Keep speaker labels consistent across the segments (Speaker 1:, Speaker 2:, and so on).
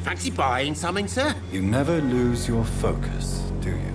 Speaker 1: Fancy buying something, sir?
Speaker 2: You never lose your focus, do you?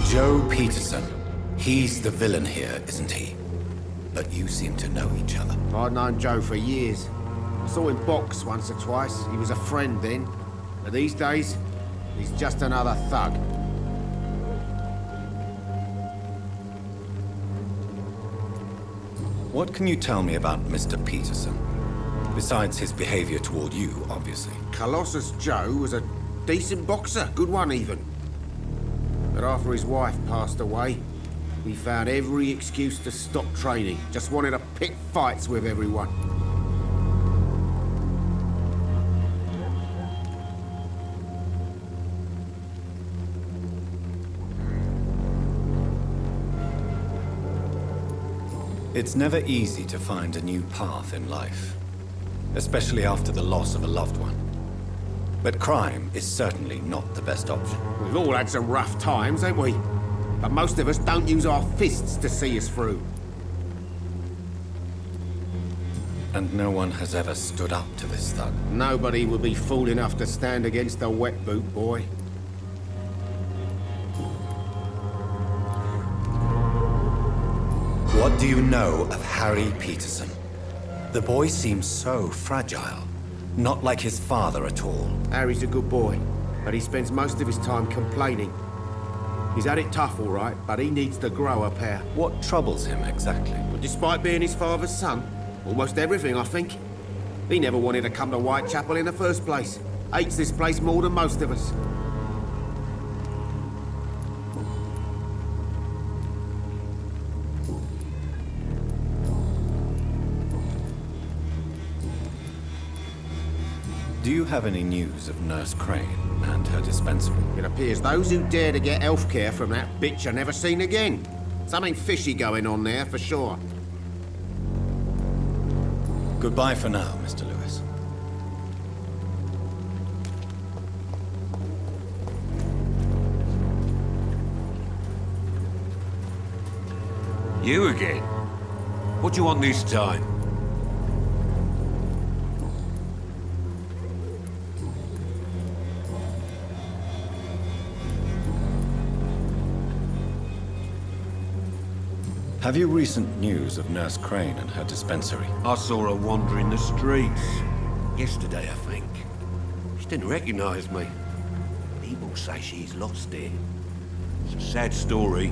Speaker 2: Joe Peterson. He's the villain here, isn't he? But you seem to know each other.
Speaker 1: I'd known Joe for years. I saw him box once or twice. He was a friend then. But these days, he's just another thug.
Speaker 2: What can you tell me about Mr. Peterson? Besides his behavior toward you, obviously.
Speaker 1: Colossus Joe was a decent boxer, good one even. But after his wife passed away, he found every excuse to stop training. Just wanted to pick fights with everyone.
Speaker 2: It's never easy to find a new path in life, especially after the loss of a loved one. But crime is certainly not the best option.
Speaker 1: We've all had some rough times, ain't we? But most of us don't use our fists to see us through.
Speaker 2: And no one has ever stood up to this thug.
Speaker 1: Nobody would be fool enough to stand against the wet boot boy.
Speaker 2: What do you know of Harry Peterson? The boy seems so fragile. Not like his father at all.
Speaker 1: Harry's a good boy, but he spends most of his time complaining. He's had it tough, all right, but he needs to grow a pair.
Speaker 2: What troubles him exactly?
Speaker 1: But despite being his father's son, almost everything, I think. He never wanted to come to Whitechapel in the first place. Hates this place more than most of us.
Speaker 2: Do you have any news of Nurse Crane and her dispensary?
Speaker 1: It appears those who dare to get health care from that bitch are never seen again. Something fishy going on there, for sure.
Speaker 2: Goodbye for now, Mr. Lewis.
Speaker 3: You again? What do you want this time?
Speaker 2: Have you recent news of Nurse Crane and her dispensary?
Speaker 3: I saw her wandering the streets. Yesterday, I think. She didn't recognize me. People say she's lost it. It's a sad story.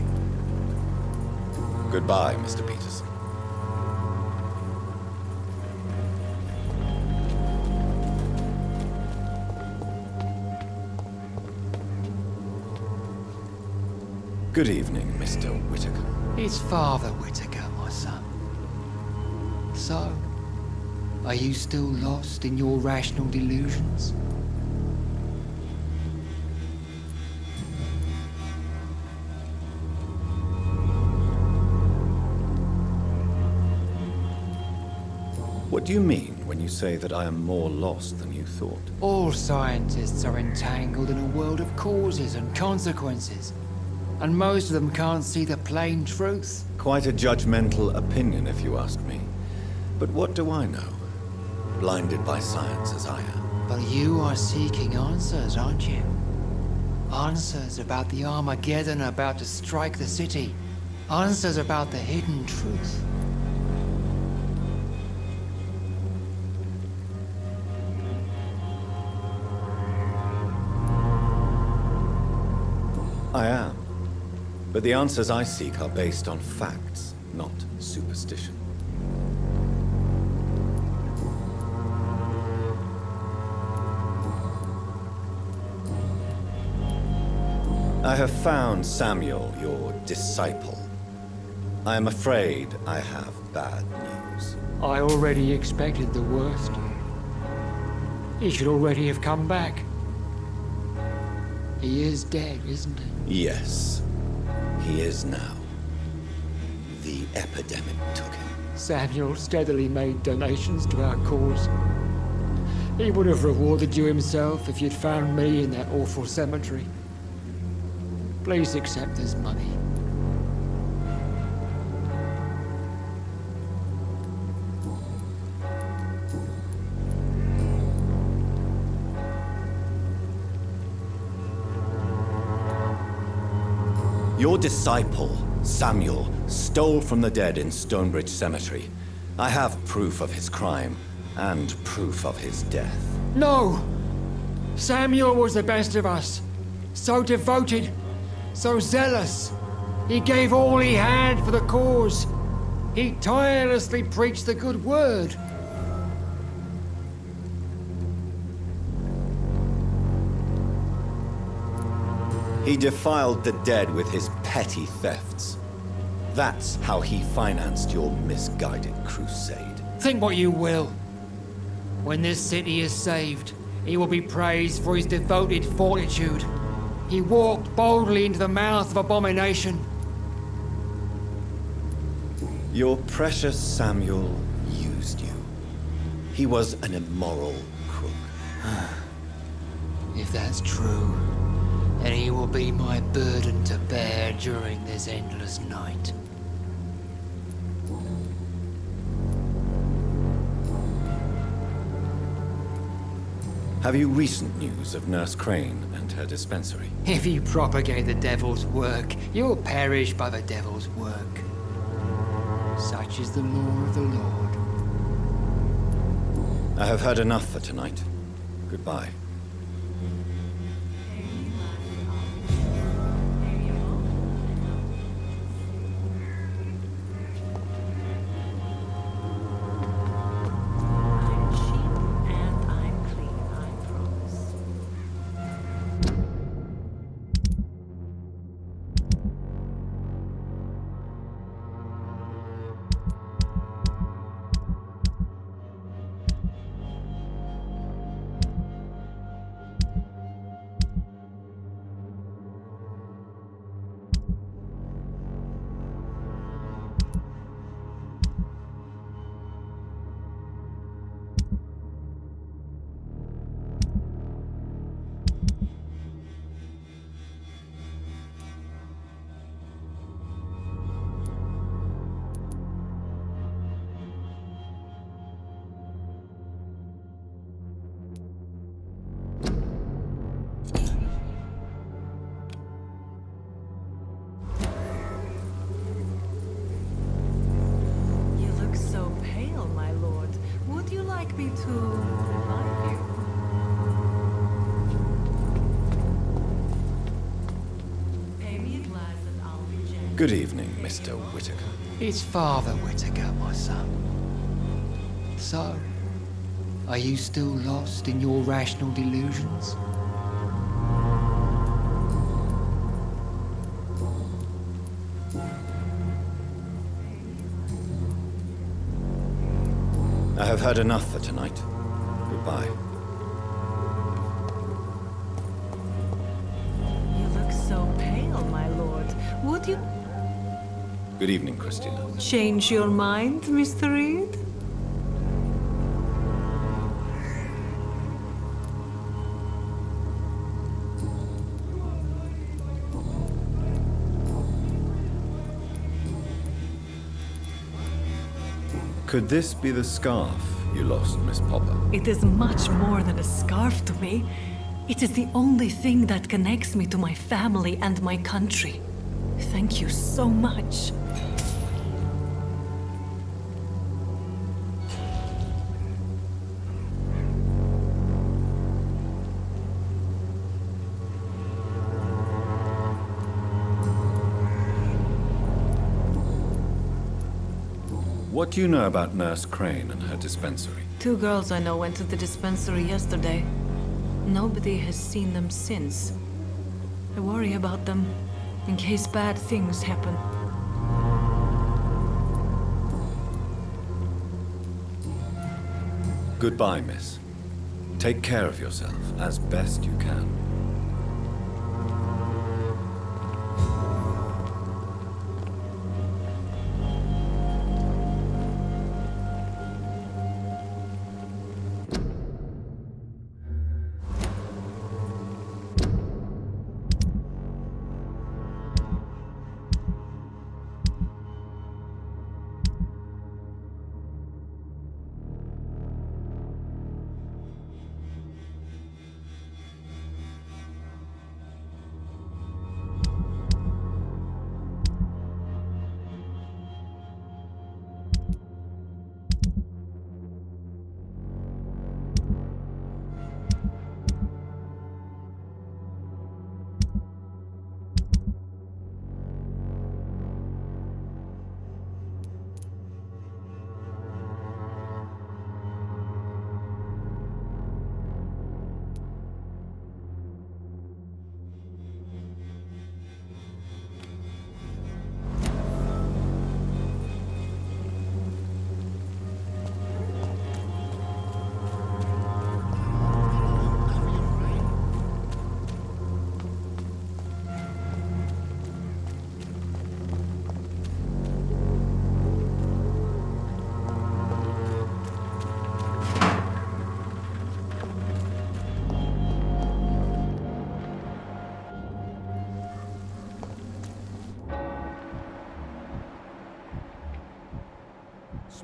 Speaker 2: Goodbye, Mr. Peterson. Good evening, Mr. Whittaker.
Speaker 4: It's Father Whittaker, my son. So, are you still lost in your rational delusions?
Speaker 2: What do you mean when you say that I am more lost than you thought?
Speaker 4: All scientists are entangled in a world of causes and consequences, and most of them can't see the plain truth.
Speaker 2: Quite a judgmental opinion, if you ask me. But what do I know? Blinded by science as I am.
Speaker 4: But you are seeking answers, aren't you? Answers about the Armageddon about to strike the city. Answers about the hidden truth.
Speaker 2: I am. But the answers I seek are based on facts, not superstition. I have found Samuel, your disciple. I am afraid I have bad news.
Speaker 4: I already expected the worst. He should already have come back. He is dead, isn't he?
Speaker 2: Yes, he is now. The epidemic took him.
Speaker 4: Samuel steadily made donations to our cause. He would have rewarded you himself if you'd found me in that awful cemetery. Please accept this money.
Speaker 2: Your disciple, Samuel, stole from the dead in Stonebridge Cemetery. I have proof of his crime, and proof of his death.
Speaker 4: No! Samuel was the best of us. So devoted, so zealous. He gave all he had for the cause. He tirelessly preached the good word.
Speaker 2: He defiled the dead with his petty thefts. That's how he financed your misguided crusade.
Speaker 4: Think what you will. When this city is saved, he will be praised for his devoted fortitude. He walked boldly into the mouth of abomination.
Speaker 2: Your precious Samuel used you. He was an immoral crook.
Speaker 4: If that's true, then he will be my burden to bear during this endless night.
Speaker 2: Have you recent news of Nurse Crane and her dispensary?
Speaker 4: If you propagate the devil's work, you will perish by the devil's work. Such is the law of the Lord.
Speaker 2: I have heard enough for tonight. Goodbye. Good evening, Mr. Whitaker.
Speaker 4: It's Father Whitaker, my son. So, are you still lost in your rational delusions?
Speaker 2: I have heard enough for tonight. Goodbye.
Speaker 5: You look so pale, my lord. Would you
Speaker 2: Good evening, Christina.
Speaker 5: change your mind, Mr. Reed?
Speaker 2: Could this be the scarf you lost, Miss Popper?
Speaker 5: It is much more than a scarf to me. It is the only thing that connects me to my family and my country. Thank you so much.
Speaker 2: What do you know about Nurse Crane and her dispensary?
Speaker 5: 2 girls I know went to the dispensary yesterday. Nobody has seen them since. I worry about them, in case bad things happen.
Speaker 2: Goodbye, miss. Take care of yourself as best you can.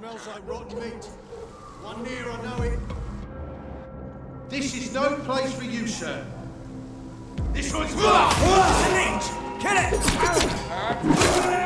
Speaker 6: Smells like rotten meat. One near, I know it. This is no place for you, sir. This one's... Kill it!